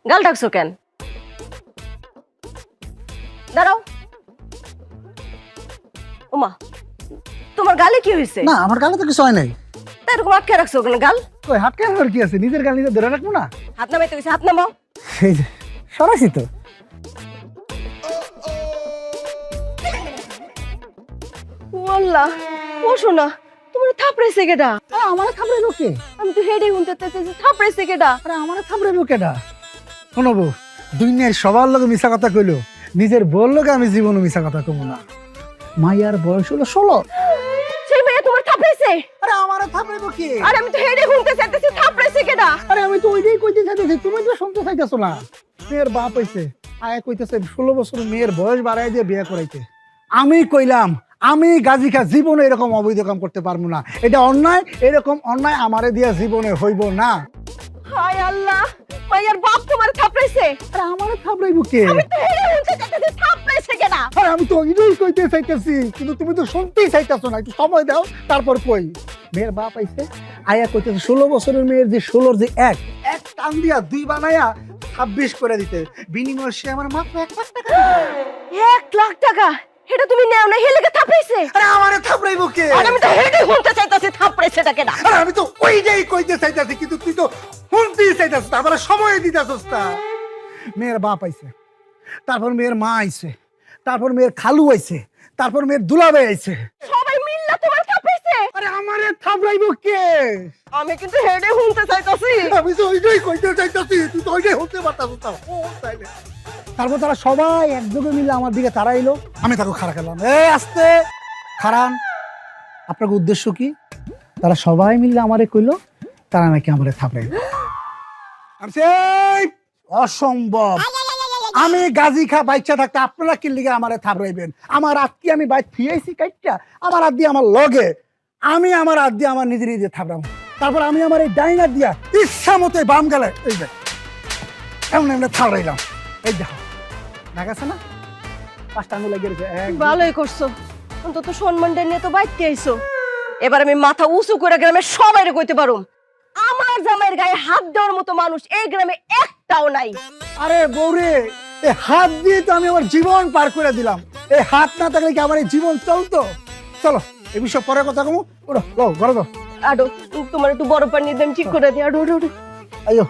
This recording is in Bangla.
গাল ডাকছো কেন? দাঁড়াও। ওমা, তোমার গালে কি হয়েছে? না আমার গালে তো কিছু হয় নাই। তাই এরকম আটকে রাখছো কেন গাল? কই হাত কেন কি আছে? নিজের গাল নিজে ধরে রাখবো না? হাত নামাইতে গেছে, হাত নামাও। এই যে সরাসি তো। ওয়াল্লাহ, ও শোনা, তোমার থাপড়াইছে কেডা? আরে আমারে থাপড়াইবো কে? আমি তো হেডে হুনতে থাপড়াইছে কেডা? আরে আমারে থাপড়াইবো কেডা? শোনো বউ, দুনিয়ার সবার লগে মিছা কথা কইলো, নিজের বউর লগে আমি জীবনে মিছা কথা কমু না। মাইয়ার বয়স হলো 16। সেই মেয়ে তোমার থাপড়াইছে? আরে আমারে থাপড়াইবো কে? আরে আমি তো হেডে হুনতে চাইতেছি, থাপড়াইছে কেডা? আরে আমি তো ওইটাই কইতে চাইতেছি, তুমি তো শুনতে চাইতেছো না। মেয়ের বাপ হইছে, আয়া কইতেছে 16 বছর মেয়ের বয়স বাড়াই দিয়ে বিয়ে করাইতে। আমি কইলাম আমি গাজী খা জীবনে এরকম অবৈধ কাম করতে পারবো না, এটা অন্যায়, এরকম অন্যায় আমারে দিয়া জীবনে হইব না। হায় আল্লাহ, মাইয়ার বাপ তোমার থাপড়াইছে? আরে আমারে থাপড়াইবো কে? আমি তো হেডে হুনতে চাইতেছি, থাপড়াইছে কেডা? আরে আমি তো ওইটাই কইতে চাইতেছি, কিন্তু তুমি তো শুনতেই চাইতেছো না। একটু সময় দাও তারপর কই। মেয়ের বাপ আইছে, আয়া কইতেছে 16 বছরের মেয়ের যে 16 যে এক এক টান দিয়া 2 বানায়া 26 করে দিতে, বিনিময়ে সে আমার মাত্র 1 লাখ টাকা দিবে। 1 লাখ টাকা? এটা তুমি নেও না, হেলেকে থাপড়াইছে? আরে আমারে থাপড়াইবো কে? আরে আমি তো হেডে হুনতে চাইতেছি, থাপড়াইছেটা কেডা? আরে আমি তো ওইটাই কইতে চাইতেছি, কিন্তু তুই তো শুনতেই চাইতেছিস না, আবার সময় দিতেছিস না। মেয়ের বাপ আইছে, তারপর মেয়ের মা আইছে, তারপর মেয়ের খালু আইছে, তারপর মেয়ের দুলাভাই আইছে। সবাই মিল্লা তোমার থাপড়াইছে? আরে আমারে থাপড়াইবো কে? আমি কিন্তু হেডে হুনতে চাইতেছি। আমি তো ওইটাই কইতে চাইতেছি, তুই তো ওইটাই হতে পারতাছিস না। ও তাইলে তারপর তারা সবাই একযোগে মিলে আমার দিকে তাড়াইলো, আমি তাকে খাড়া খেলাম। এই আস্তে খাড়ান, আপনার উদ্দেশ্য কি? তারা সবাই মিলে আমারে কইলো তারা নাকি আমারে থাপড়াইলো। আমি সেই অসম্ভব, আমি গাজী খা বাচ্চা থাকতে আপনারা কি লিগে আমারে থাপড়াইবেন? আমার হাত কি আমি বাইক ফিয়েছি কাইটটা? আমার হাত দিয়ে আমার লগে, আমি আমার হাত দিয়ে আমার নিজে নিজে থাপড়াম। তারপর আমি আমার এই ডাইনার দিয়া ইচ্ছা মতো বাম গেলে এই যে এমন এমন থাপড়াইলাম। এই দেখো দেখাচ্ছে না, 5টা আঙুল লেগে গেছে। ভালোই করছো, অন্তত সম্মানটা নিয়ে তো বাইতে আইছো। এবার আমি মাথা উঁচু করে গ্রামে সবাই কইতে পারুম, আমার জামাইয়ের গায়ে হাত দেওয়ার মতো মানুষ এই গ্রামে একটাও নাই। আরে বউরে, এই হাত দিয়ে তো আমি আমার জীবন পার করে দিলাম। এই হাত না থাকলে কি আমার এই জীবন চলতো? চলো এই বিষয়ে পরে কথা কমু। ওরা ঘরে দাও। আডো, তোমার একটু বড় পানি দিয়ে আমি ঠিক করে দিই। আডো আডো আডো। আইয়ো।